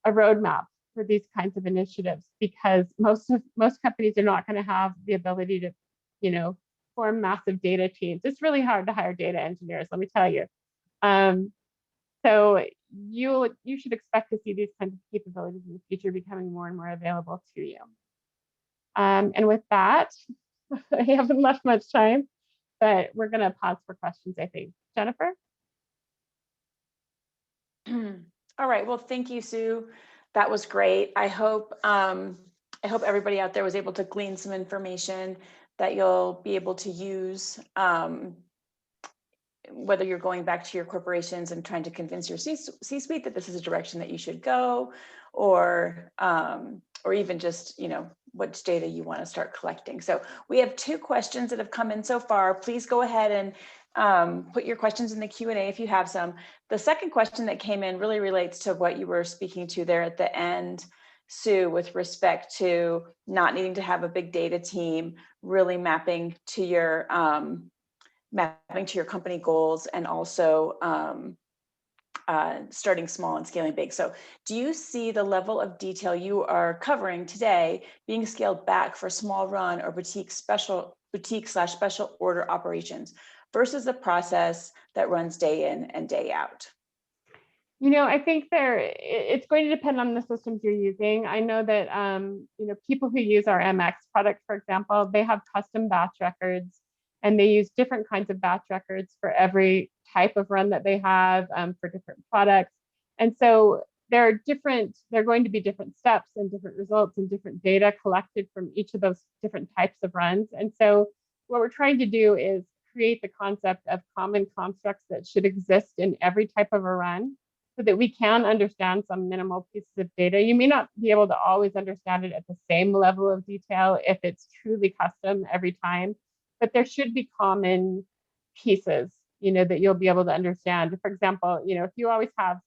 a roadmap for these kinds of initiatives, because most companies are not going to have the ability to, form massive data teams. It's really hard to hire data engineers, let me tell you. So you should expect to see these kinds of capabilities in the future becoming more and more available to you. And with that, I haven't left much time, but we're going to pause for questions, I think. Jennifer? All right. Well, thank you, Sue. That was great. I hope everybody out there was able to glean some information that you'll be able to use, whether you're going back to your corporations and trying to convince your C-suite that this is a direction that you should go, or even just, which data you want to start collecting. So we have 2 questions that have come in so far. Please go ahead and put your questions in the Q&A if you have some. The second question that came in really relates to what you were speaking to there at the end, Sue, with respect to not needing to have a big data team, really mapping to your company goals, and also starting small and scaling big. So do you see the level of detail you are covering today being scaled back for small run or boutique/special order operations versus the process that runs day in and day out? I think it's going to depend on the systems you're using. I know that, people who use our MX product, for example, they have custom batch records, and they use different kinds of batch records for every type of run that they have, for different products. And so there are going to be different steps and different results and different data collected from each of those different types of runs. And so what we're trying to do is create the concept of common constructs that should exist in every type of a run, so that we can understand some minimal pieces of data. You may not be able to always understand it at the same level of detail if it's truly custom every time, but there should be common pieces, that you'll be able to understand. For example, if you always have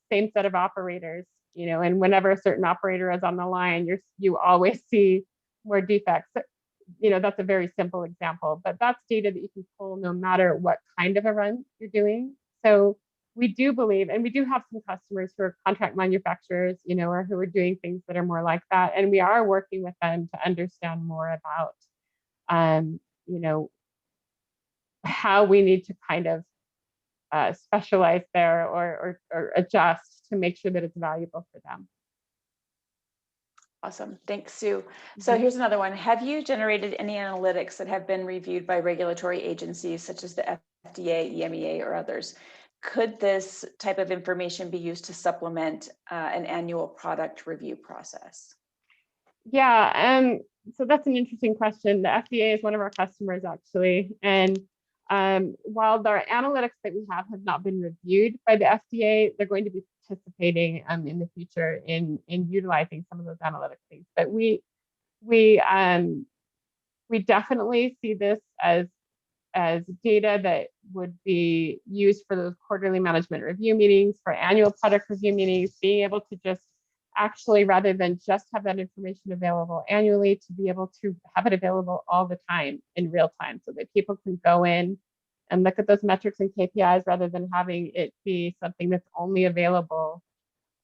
the same set of operators, and whenever a certain operator is on the line, you always see more defects. That's a very simple example, but that's data that you can pull no matter what kind of a run you're doing. So we do believe, and we do have some customers who are contract manufacturers, or who are doing things that are more like that. And we are working with them to understand more about, how we need to kind of specialize there, or adjust to make sure that it's valuable for them. Awesome. Thanks, Sue. So here's another one. Have you generated any analytics that have been reviewed by regulatory agencies such as the FDA, EMEA, or others? Could this type of information be used to supplement an annual product review process? Yeah, so that's an interesting question. The FDA is one of our customers, actually. And while the analytics that we have not been reviewed by the FDA, they're going to be participating in the future in utilizing some of those analytic things. But we definitely see this as data that would be used for those quarterly management review meetings, for annual product review meetings, being able to just actually, rather than just have that information available annually, to be able to have it available all the time in real time, so that people can go in and look at those metrics and KPIs, rather than having it be something that's only available,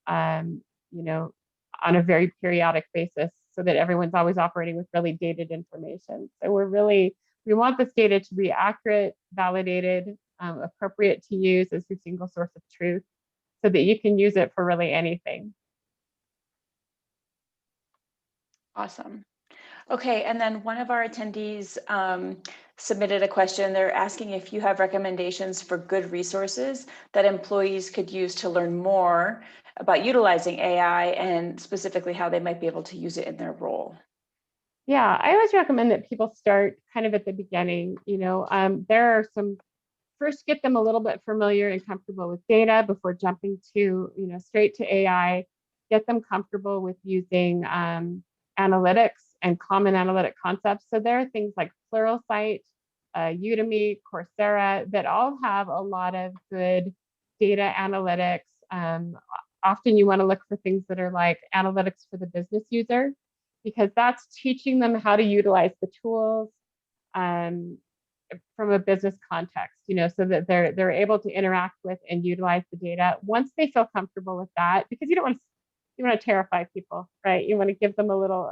on a very periodic basis, so that everyone's always operating with really dated information. So we want this data to be accurate, validated, appropriate to use as your single source of truth, so that you can use it for really anything. Awesome. Okay, and then one of our attendees submitted a question. They're asking if you have recommendations for good resources that employees could use to learn more about utilizing AI, and specifically how they might be able to use it in their role. Yeah, I always recommend that people start kind of at the beginning. There are first get them a little bit familiar and comfortable with data before jumping to, straight to AI. Get them comfortable with using analytics and common analytic concepts. So there are things like Pluralsight, Udemy, Coursera, that all have a lot of good data analytics. Often you want to look for things that are like analytics for the business user, because that's teaching them how to utilize the tools from a business context, so that they're able to interact with and utilize the data once they feel comfortable with that. Because you want to terrify people, right? You want to give them a little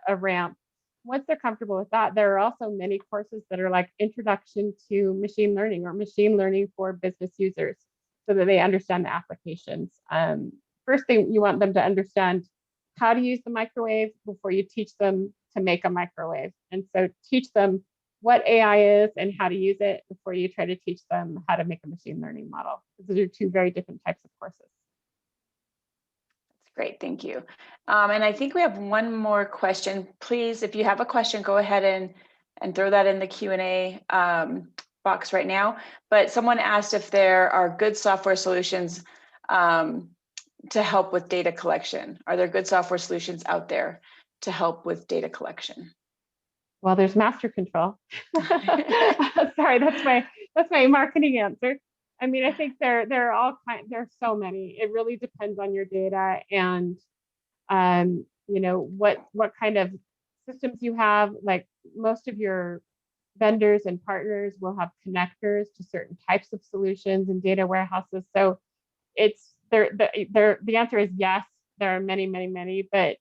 a ramp. Once they're comfortable with that, there are also many courses that are like Introduction to Machine Learning, or Machine Learning for Business Users. so that they understand the applications. First thing, you want them to understand how to use the microwave before you teach them to make a microwave. And so teach them what AI is and how to use it before you try to teach them how to make a machine learning model. Those are two very different types of courses. That's great, thank you. And I think we have one more question. Please, if you have a question, go ahead and throw that in the Q&A box right now. But someone asked if there are good software solutions to help with data collection. Are there good software solutions out there to help with data collection? Well, there's master control. Sorry, that's my marketing answer. I mean, I think there are all kinds. There are so many. It really depends on your data and you know what kind of systems you have. Like most of your vendors and partners will have connectors to certain types of solutions and data warehouses. So it's the answer is yes. There are many, but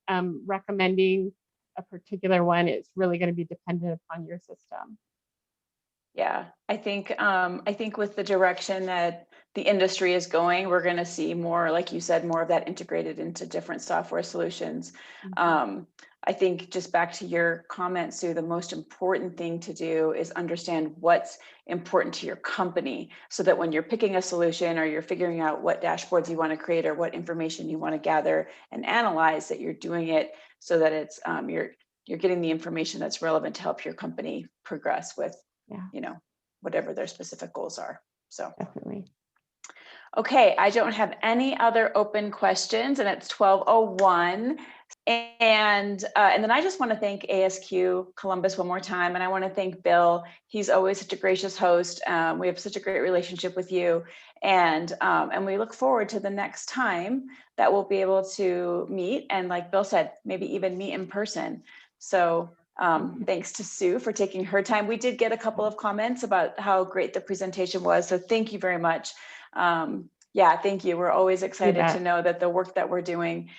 recommending a particular one is really going to be dependent upon your system. Yeah, I think with the direction that the industry is going, we're going to see more, like you said, more of that integrated into different software solutions. Mm-hmm. I think just back to your comment, Sue, the most important thing to do is understand what's important to your company so that when you're picking a solution or you're figuring out what dashboards you want to create or what information you want to gather and analyze, that you're doing it so that it's you're getting the information that's relevant to help your company progress with, you know, whatever their specific goals are. So definitely. Okay, I don't have any other open questions, and it's 12:01. And then I just want to thank ASQ Columbus one more time, and I want to thank Bill. He's always such a gracious host. We have such a great relationship with you, and we look forward to the next time that we'll be able to meet, and like Bill said, maybe even meet in person. So thanks to Sue for taking her time. We did get a couple of comments about how great the presentation was, so thank you very much. Yeah, thank you. We're always excited to know that the work that we're doing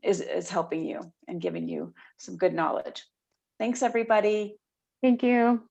is helping you and giving you some good knowledge. Thanks, everybody. Thank you.